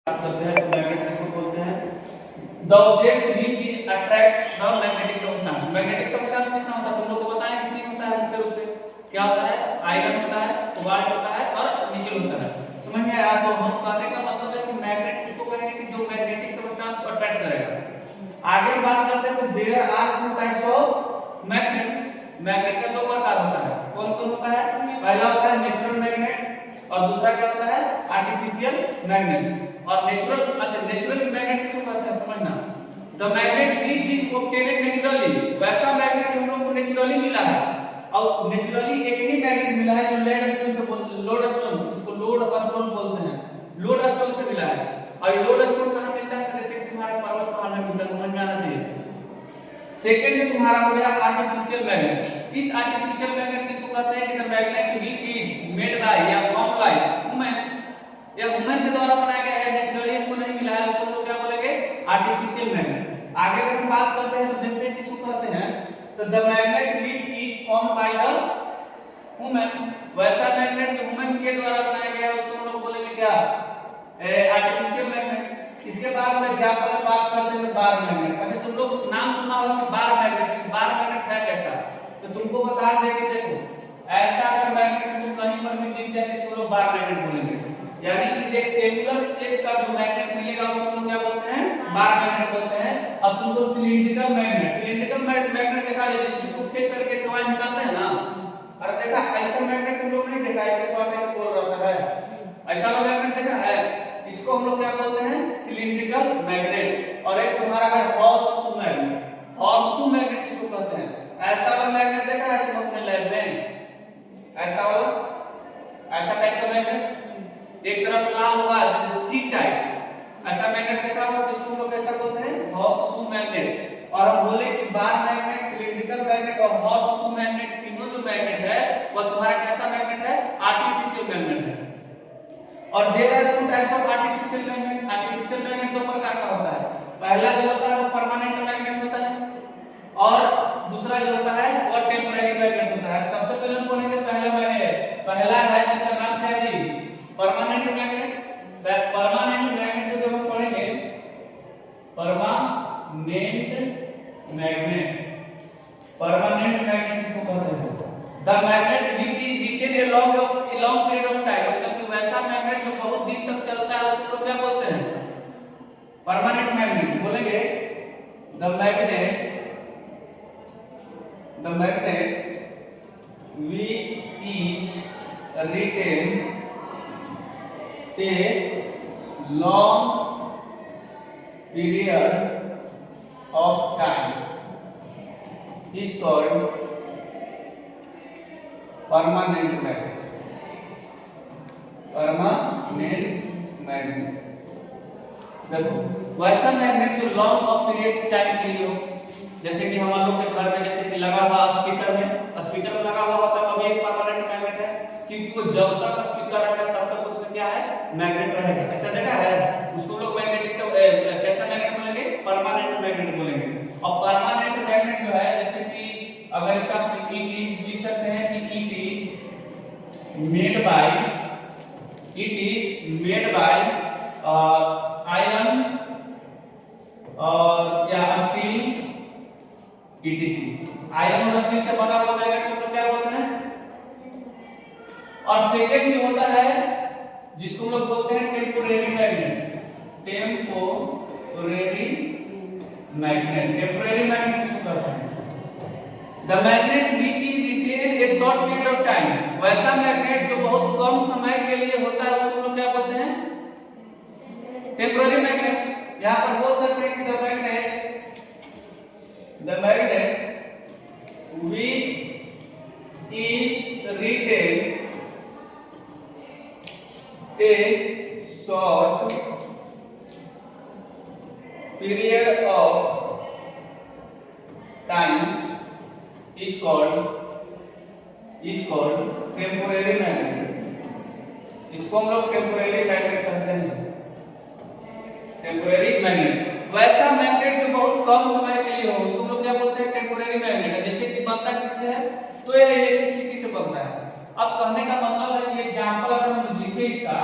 बात करते हैं तो मैग्नेट किसको बोलते हैं? The object which is attract the magnetic substance. Magnetic substance कितना होता है तुम लोग को बताएं कि तीन होता है मुख्य रूप से। क्या होता है? आयरन होता है, कोबाल्ट होता है और निकल होता है। समझ में आया? तो हम कहने का मतलब है कि मैग्नेट उसको कहेंगे कि जो मैग्नेटिक सब्सटेंस को अट्रैक्ट करेगा। आगे बात करते हैं तो there are two types of magnet. Magnet का दो प्रकार होता है। कौन कौन होता है? पहला होता है नेचुरल मैग्नेट और दूसरा क्या होता है? Artificial magnet. और नेचुरल मैग्नेट किसको कहते हैं समझना। The magnet which is obtained naturally. वैसा मैग्नेट जो हम लोग को नेचुरली मिला है और नेचुरली एक ही मैग्नेट मिला है जो लोडस्टोन से लोडस्टोन, इसको लोडस्टोन बोलते हैं, लोडस्टोन से मिला है। और लोडस्टोन कहां मिलता है? जैसे कि तुम्हारे पर्वत पहाड़ में मिलता है, समझ में आना चाहिए। सेकंड जो तुम्हारा हो गया आर्टिफिशियल मैग्नेट। इस आर्टिफिशियल मैग्नेट किसको कहते हैं कि the magnet which is made by या फॉर्म बाय वुमेन, या वुमेन के द्वारा बनाया गया है, नेचुरली हमको नहीं मिला है, उसको हम लोग क्या बोलेंगे? Artificial magnet. आगे अगर हम बात करते हैं तो देखते हैं किसको कहते हैं। तो the magnet which is form by the women. वैसा मैग्नेट जो वुमेन के द्वारा बनाया गया है उसको हम लोग बोलेंगे क्या? Artificial magnet. इसके बाद में एग्जांपल बात करते हैं बार मैग्नेट। अच्छा तुम लोग नाम सुना होगा कि बार मैग्नेट। बार मैग्नेट है कैसा? तो तुमको बता दें कि देखो ऐसा अगर मैग्नेट तुमको कहीं पर भी दिख जाए तो इसको लोग बार मैग्नेट बोलेंगे। यानी कि रेक्टेंगुलर शेप का जो मैग्नेट मिलेगा उसको हम लोग क्या बोलते हैं? बार मैग्नेट बोलते हैं। अब तुमको सिलिंड्रिकल मैग्नेट देखा जाए जिसको फेंक करके सवाल निकालते हैं ना। अरे देखा ऐसा मैग्नेट तुम लोग नहीं देखा, ऐसे पास ऐसे गोल रहता है, ऐसा वाला मैग्नेट देखा है? इसको हम लोग क्या बोलते हैं? Cylindrical magnet. और एक तुम्हारा है horse shoe magnet. Horse shoe magnet किसको कहते हैं? ऐसा वाला मैग्नेट देखा है तुम अपने लैब में? ऐसा वाला, ऐसा टाइप का मैग्नेट एक तरफ लाल होगा जैसे सी टाइप, ऐसा मैग्नेट देखा होगा तो इसको हम लोग कैसा बोलते हैं? Horse shoe magnet. और हम बोले कि बार मैग्नेट, सिलिंड्रिकल मैग्नेट और हॉर्स शू मैग्नेट तीनों जो मैग्नेट है वो तुम्हारा कैसा मैग्नेट है? आर्टिफिशियल मैग्नेट है। और there are two types of artificial magnet. Artificial magnet दो प्रकार का होता है। पहला जो होता है वो परमानेंट मैग्नेट होता है और दूसरा जो होता है वो टेम्परेरी मैग्नेट होता है। सबसे पहले हम पढ़ेंगे पहला मैग्नेट। पहला है जिसका नाम क्या है जी? Permanent magnet. परमानेंट मैग्नेट को जो हम पढ़ेंगे परमानेंट मैग्नेट। परमानेंट मैग्नेट किसको कहते हैं? The magnet which is retain a long period of time. मतलब कि वैसा मैग्नेट जो बहुत दिन तक चलता है उसको लोग क्या बोलते हैं? परमानेंट मैग्नेट बोलेंगे। The magnet which is retain a long period of time is called permanent magnet. Permanent magnet. देखो वैसा मैग्नेट जो लॉन्ग ऑफ पीरियड टाइम के लिए हो, जैसे कि हम लोग के घर में जैसे कि लगा हुआ स्पीकर में लगा हुआ होता है, अभी एक परमानेंट मैग्नेट है क्योंकि वो जब तक स्पीकर रहेगा तब तक उसमें क्या है? मैग्नेट रहेगा। ऐसा देखा है? उसको लोग मैग्नेटिक सब कैसा मैग्नेट बोलेंगे? परमानेंट मैग्नेट बोलेंगे। और परमानेंट मैग्नेट जो है जैसे कि अगर इसका लिख सकते हैं कि it is made by iron और या स्टील ईटीसी। आयरन और स्टील से बना हुआ मैग्नेट को हम लोग क्या बोलते हैं? और सेकंड जो होता है जिसको हम लोग बोलते हैं टेम्पोरेरी मैग्नेट। टेम्पोरेरी मैग्नेट किसको कहते हैं? The magnet which is retain A short period of time. वैसा मैग्नेट जो बहुत कम समय के लिए होता है उसको हम लोग क्या बोलते हैं? Temporary magnet. यहां पर बोल सकते हैं कि the magnet which is retain A short period of time is called temporary magnet। इसको हम लोग टेम्पोरेरी मैग्नेट कहते हैं। टेम्पोरेरी मैग्नेट वैसा मैग्नेट जो बहुत कम समय के लिए हो उसको हम लोग क्या बोलते हैं? Temporary magnet. जैसे कि बनता किससे है? तो ये इलेक्ट्रिसिटी से बनता है। अब कहने का मतलब है कि एग्जांपल अगर हम लिखे इसका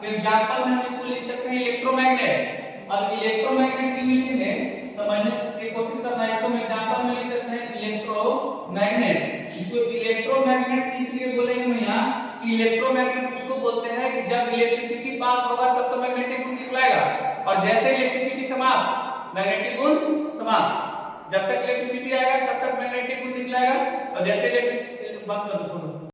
तो एग्जांपल में हम इसको लिख सकते हैं इलेक्ट्रोमैग्नेट। अब इलेक्ट्रोमैग्नेट क्यों लिखेंगे, समझने की कोशिश करना है। इसको हम एग्जांपल में लिख सकते हैं इलेक्ट्रोमैग्नेट। इसको इलेक्ट्रोमैग्नेट इसलिए बोलेंगे भैया कि इलेक्ट्रोमैग्नेट उसको बोलते हैं कि जब इलेक्ट्रिसिटी पास होगा तब तो मैग्नेटिक गुण दिखलाएगा, और जैसे इलेक्ट्रिसिटी समाप्त मैग्नेटिक गुण समाप्त। जब तक इलेक्ट्रिसिटी आएगा तब तक मैग्नेटिक गुण दिखलाएगा, और जैसे इलेक्ट्रिक बंद कर दो, छोड़ो।